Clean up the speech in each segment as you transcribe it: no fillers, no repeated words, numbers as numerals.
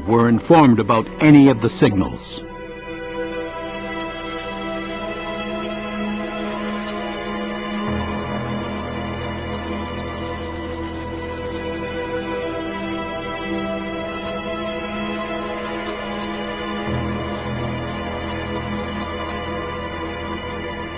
were informed about any of the signals.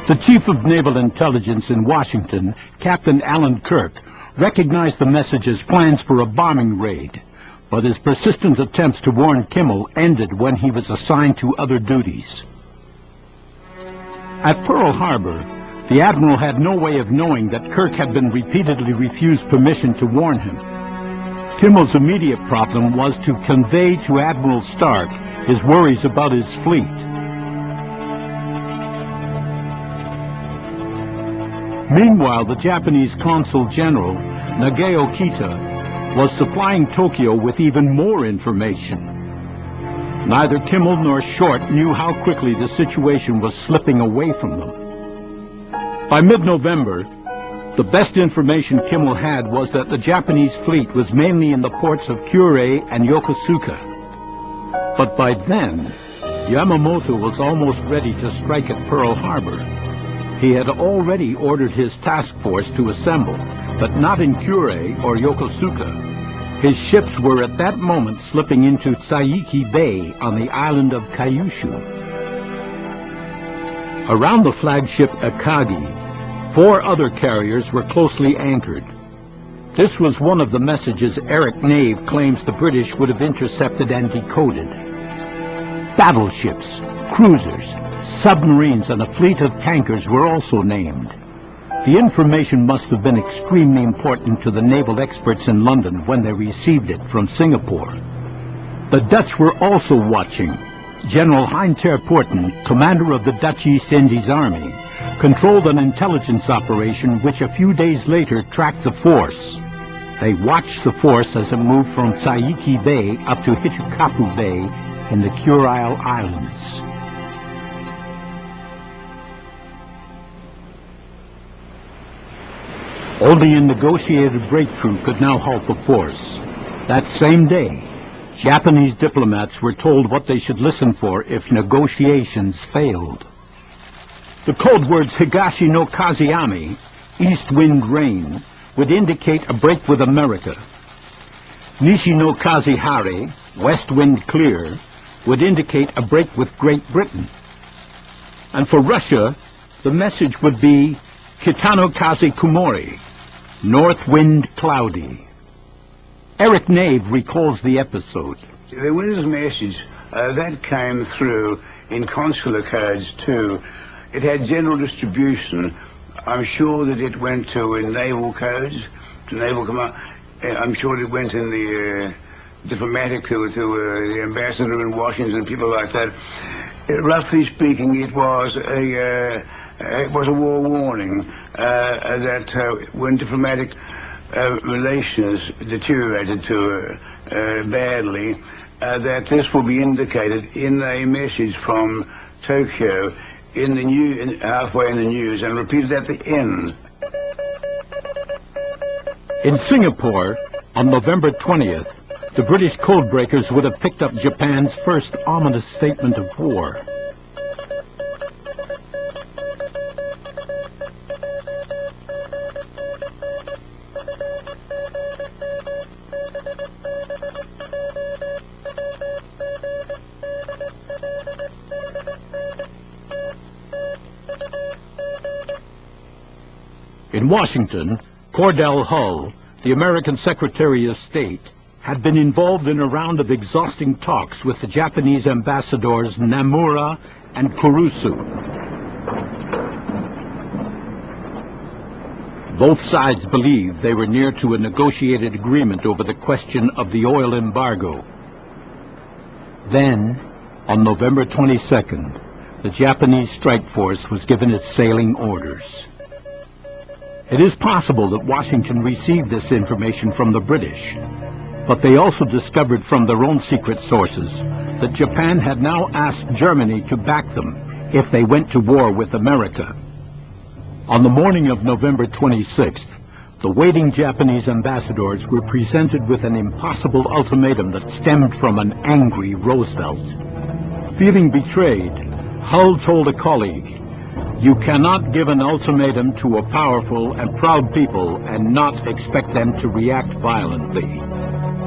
The Chief of Naval Intelligence in Washington, Captain Alan Kirk, recognized the message as plans for a bombing raid, but his persistent attempts to warn Kimmel ended when he was assigned to other duties. At Pearl Harbor, the Admiral had no way of knowing that Kirk had been repeatedly refused permission to warn him. Kimmel's immediate problem was to convey to Admiral Stark his worries about his fleet. Meanwhile, the Japanese Consul General, Nagao Kita, was supplying Tokyo with even more information. Neither Kimmel nor Short knew how quickly the situation was slipping away from them. By mid-November, the best information Kimmel had was that the Japanese fleet was mainly in the ports of Kure and Yokosuka. But by then, Yamamoto was almost ready to strike at Pearl Harbor. He had already ordered his task force to assemble, but not in Kure or Yokosuka. His ships were at that moment slipping into Saiki Bay on the island of Kyushu. Around the flagship Akagi, 4 other carriers were closely anchored. This was one of the messages Eric Nave claims the British would have intercepted and decoded. Battleships, cruisers, submarines, and a fleet of tankers were also named. The information must have been extremely important to the naval experts in London when they received it from Singapore. The Dutch were also watching. General Hein ter Poorten, commander of the Dutch East Indies Army, controlled an intelligence operation which a few days later tracked the force. They watched the force as it moved from Saiki Bay up to Hitukapu Bay in the Kurile Islands. Only a negotiated breakthrough could now halt the force. That same day, Japanese diplomats were told what they should listen for if negotiations failed. The code words Higashi no Kazeami, east wind rain, would indicate a break with America. Nishi no Kazehare, west wind clear, would indicate a break with Great Britain. And for Russia, the message would be Kitano Kaze Kumori, north wind cloudy. Eric Nave recalls the episode. There was a message that came through in consular codes too. It had general distribution. I'm sure that it went to in naval codes, to naval command. I'm sure it went in the diplomatic to the ambassador in Washington, people like that. Roughly speaking, it was a war warning that when diplomatic relations deteriorated badly, that this will be indicated in a message from Tokyo in the news, halfway in the news, and repeated at the end. In Singapore, on November 20th, the British codebreakers would have picked up Japan's first ominous statement of war. In Washington, Cordell Hull, the American Secretary of State, had been involved in a round of exhausting talks with the Japanese ambassadors Namura and Kurusu. Both sides believed they were near to a negotiated agreement over the question of the oil embargo. Then, on November 22nd, the Japanese strike force was given its sailing orders. It is possible that Washington received this information from the British, but they also discovered from their own secret sources that Japan had now asked Germany to back them if they went to war with America. On the morning of November 26th, the waiting Japanese ambassadors were presented with an impossible ultimatum that stemmed from an angry Roosevelt. Feeling betrayed, Hull told a colleague, "You cannot give an ultimatum to a powerful and proud people and not expect them to react violently."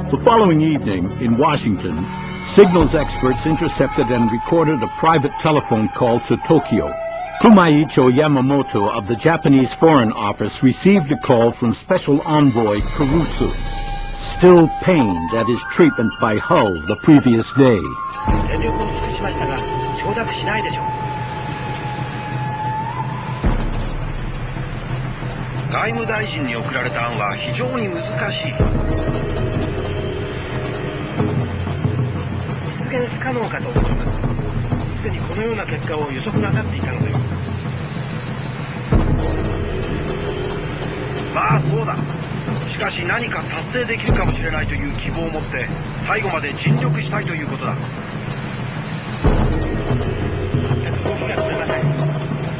The following evening, in Washington, signals experts intercepted and recorded a private telephone call to Tokyo. Kumaicho Yamamoto of the Japanese Foreign Office received a call from Special Envoy Kurusu, still pained at his treatment by Hull the previous day. 全力を尽くしましたが承諾しないでしょう。外務大臣に送られた案は非常に難しい。実現不可能かと思います。すでにこのような結果を予測なさっていたのです。まあそうだ。しかし何か達成できるかもしれないという希望を持って最後まで尽力したいということだ。動きが取れません。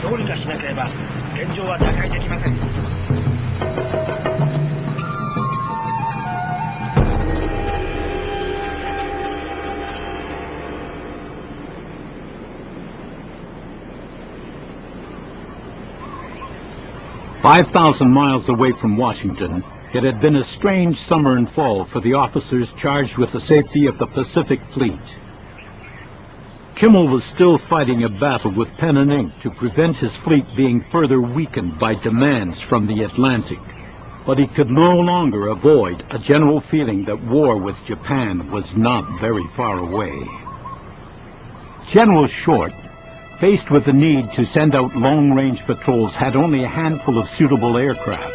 どうにかしなければ現状は打開できません。5,000 miles away from Washington, it had been a strange summer and fall for the officers charged with the safety of the Pacific Fleet. Kimmel was still fighting a battle with pen and ink to prevent his fleet being further weakened by demands from the Atlantic. But he could no longer avoid a general feeling that war with Japan was not very far away. General Short, faced with the need to send out long-range patrols, had only a handful of suitable aircraft.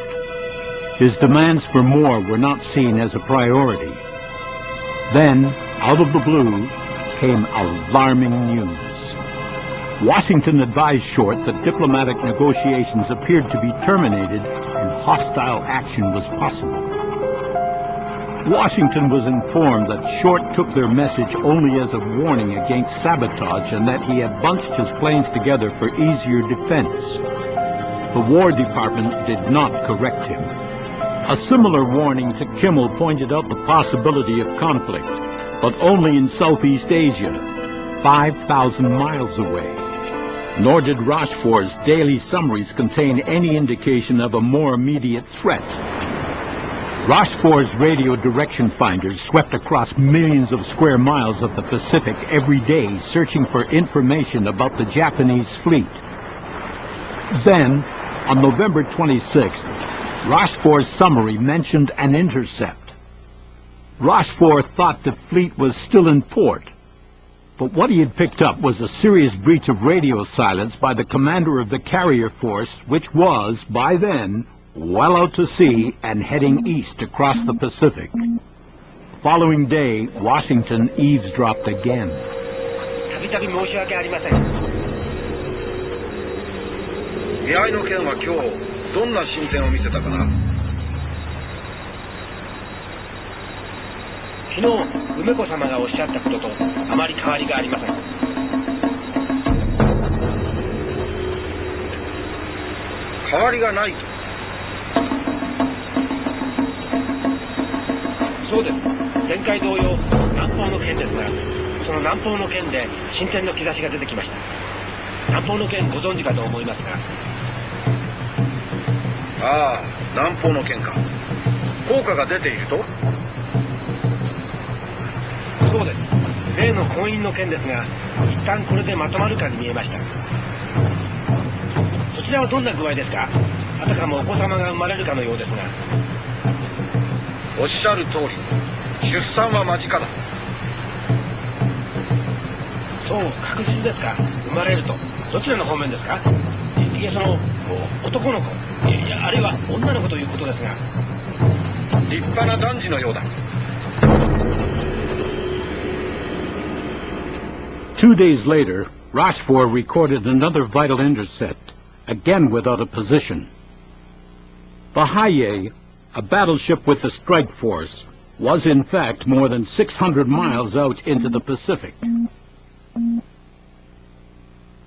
His demands for more were not seen as a priority. Then, out of the blue, came alarming news. Washington advised Short that diplomatic negotiations appeared to be terminated and hostile action was possible. Washington was informed that Short took their message only as a warning against sabotage and that he had bunched his planes together for easier defense. The War Department did not correct him. A similar warning to Kimmel pointed out the possibility of conflict, but only in Southeast Asia, 5,000 miles away. Nor did Rochefort's daily summaries contain any indication of a more immediate threat. Rochefort's radio direction finders swept across millions of square miles of the Pacific every day, searching for information about the Japanese fleet. Then, on November 26th, Rochefort's summary mentioned an intercept. Rochefort thought the fleet was still in port, but what he had picked up was a serious breach of radio silence by the commander of the carrier force, which was, by then, well out to sea and heading east across the Pacific. Following day, Washington eavesdropped again. たびたび申し訳ありません。見合いの件は今日どんな進展を見せたかな。昨日梅子様がおっしゃったこととあまり変わりがありません。変わりがないと。そうです。前回同様、南方の件ですが、その南方の件で進展の兆しが出てきました。南方の件ご存知かと思いますが。ああ、南方の件か。効果が出ていると。そうです。例の婚姻の件ですが、一旦これでまとまるかに見えました。そちらはどんな具合ですか。あたかもお子様が生まれるかのようですが。おっしゃる通り、出産は間近だ。そう、確実ですか。生まれると。どちらの方面ですか。いや、その、男の子。いや、あるいは女の子ということですが。立派な男児のようだ。2 days later, Rochefort recorded another vital intercept, again without a position. The Haie, a battleship with the strike force, was in fact more than 600 miles out into the Pacific.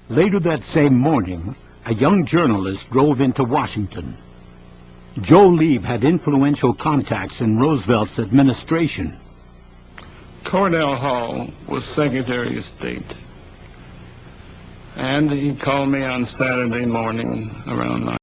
Later that same morning, a young journalist drove into Washington. Joe Lieb had influential contacts in Roosevelt's administration. Cordell Hull was Secretary of State, and he called me on Saturday morning around 9.